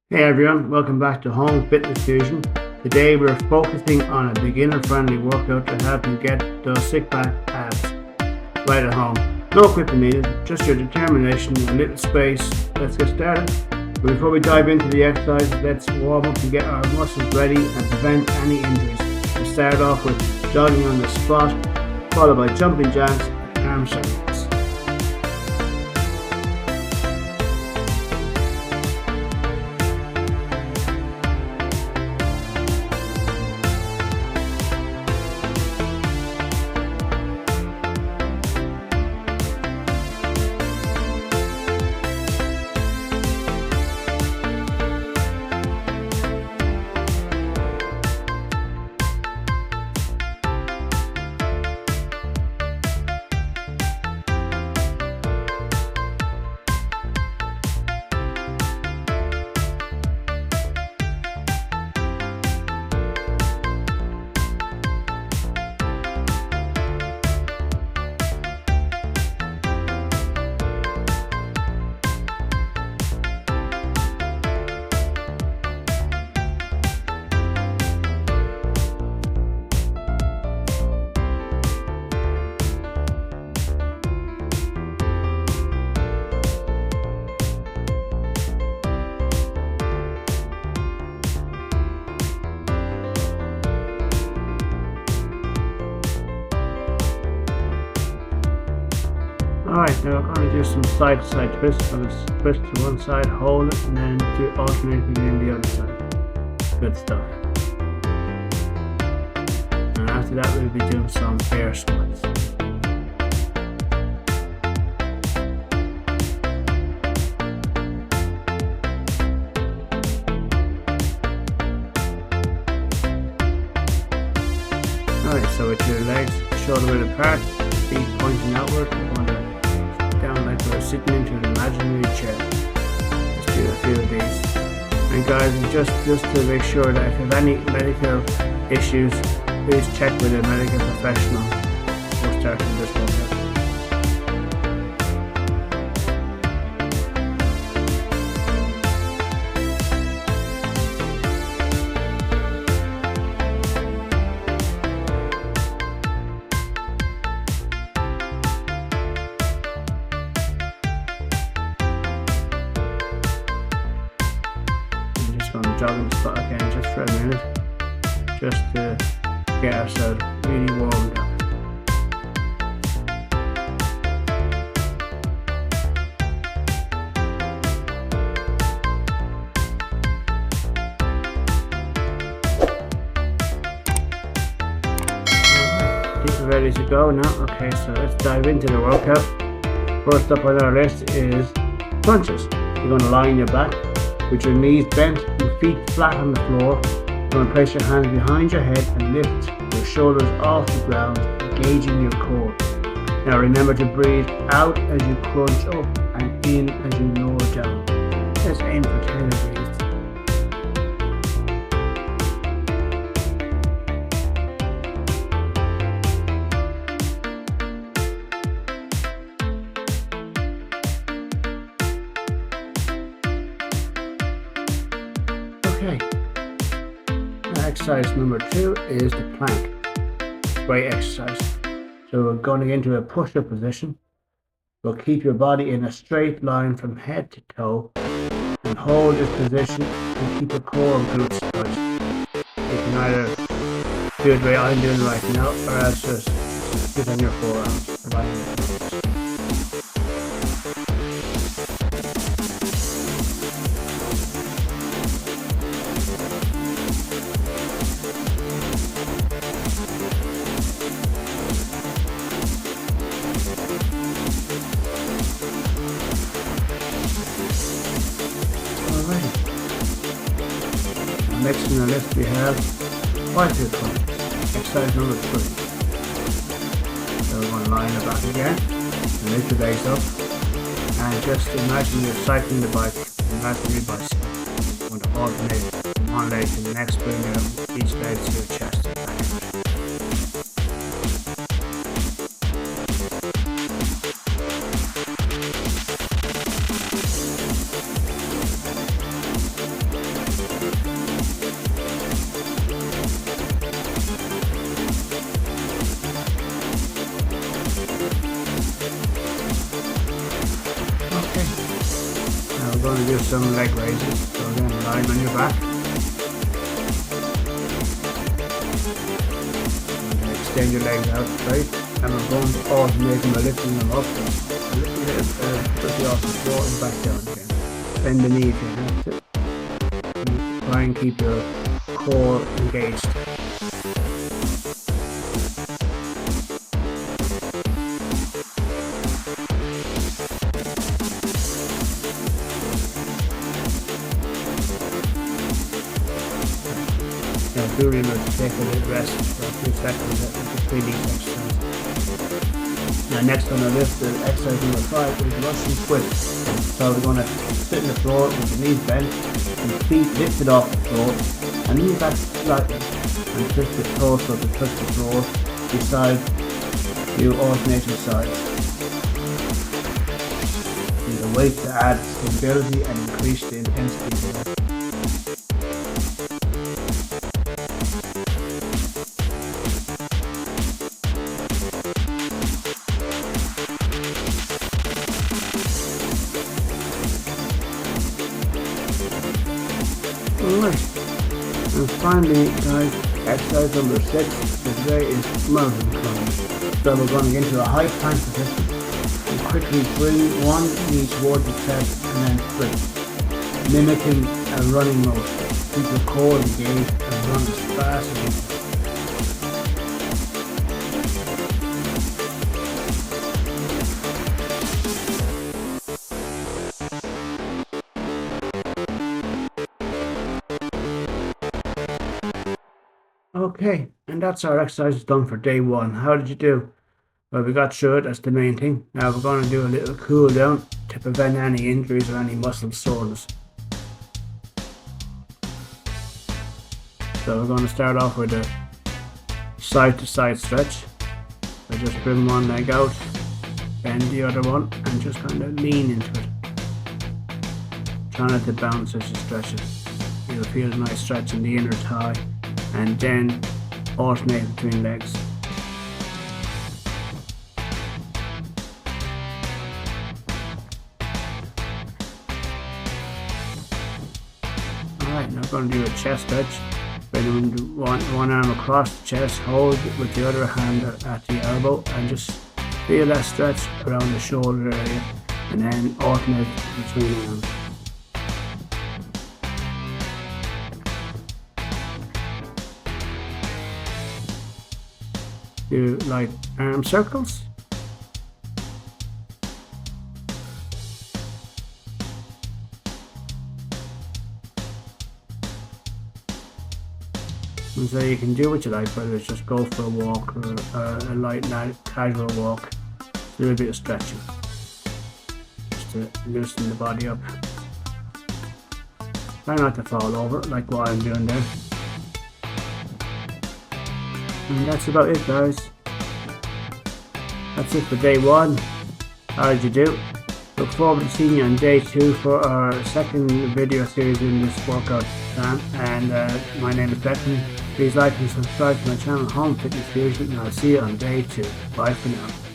Hey everyone, welcome back to Home Fitness Fusion. Today we're focusing on a beginner-friendly workout to help you get those six-pack abs right at home. No equipment needed, just your determination and a little space. Let's get started. But before we dive into the exercise, let's warm up and get our muscles ready and prevent any injuries. We'll start off with jogging on the spot, followed by jumping jacks and arm circles. Alright, now we're going to do some side to side twists. I'm going to twist to one side, hold it, and then do alternating in the other side. Good stuff. And after that we'll be doing some air squats. Alright, so with your legs shoulder width apart, feet pointing outward, we're going to down like we're sitting into an imaginary chair. Let's do a few of these. And guys, just to make sure that if you have any medical issues, please check with a medical professional before starting this workout. On the jogging spot again just for a minute, just to get ourselves really warmed up. Alright, these are ready to go now. Okay, so let's dive into the workout. First up on our list is crunches. You're going to lie on your back with your knees bent and feet flat on the floor. You're going to place your hands behind your head and lift your shoulders off the ground, engaging your core. Now remember to breathe out as you crunch up and in as you lower down. Let's aim for 10 of these. Okay, exercise number 2 is the plank. Great exercise. So we're going to get into a push-up position. We'll keep your body in a straight line from head to toe and hold this position and keep your core and glutes tight. You can either do it the way I'm doing right now, or else just sit on your forearms. Next on the list we have bicep crunch, exercise number 3. So we're going to lie on the back again, and lift your legs up, and just imagine you're cycling the bike, imagine your bicycle. You're going to alternate one leg to the next, bring each leg to your chest and back. some leg raises. So again, lying on your back. And extend your legs out straight. And we're going to alternate by lifting them up. A little bit just off the floor and back down again. Bend the knee if you have to. And try and keep your core engaged. Now do remember to take a little rest for a few seconds between each exercise. Now next on the list, the exercise number 5 is Russian twist. So we're going to sit on the floor with the knees bent and feet lifted off the floor and lean back slightly and twist the toes so to touch the floor beside you alternating sides. Use the weight to add stability and increase the intensity there. Alright, and finally guys, exercise number 6 for today is mountain climb. So we're going to get into a high plank position and quickly bring one knee towards the chest and then flip, mimicking a running motion. Keep your core engaged and run as fast as you can. Okay, and that's our exercises done for day 1. How did you do? Well, we got through it, that's the main thing. Now we're going to do a little cool down to prevent any injuries or any muscle soreness. So we're going to start off with a side to side stretch. So just bring one leg out, bend the other one, and just kind of lean into it. Try not to bounce as you stretch it. You'll feel a nice stretch in the inner thigh. And then alternate between legs. Alright, now I'm going to do a chest stretch. Bring one arm across the chest, hold it with the other hand at the elbow, and just feel that stretch around the shoulder area, and then alternate between arms. Do like arm circles. And so you can do what you like, whether it's just go for a walk or a light casual walk. Do a bit of stretching just to loosen the body up. Try not to fall over like what I'm doing there. And that's about it, guys. That's it for day 1. How did you do? Look forward to seeing you on day 2 for our second video series in this workout plan. And my name is Declan. Please like and subscribe to my channel Home Fitness Fusion, and I'll see you on day 2. Bye for now.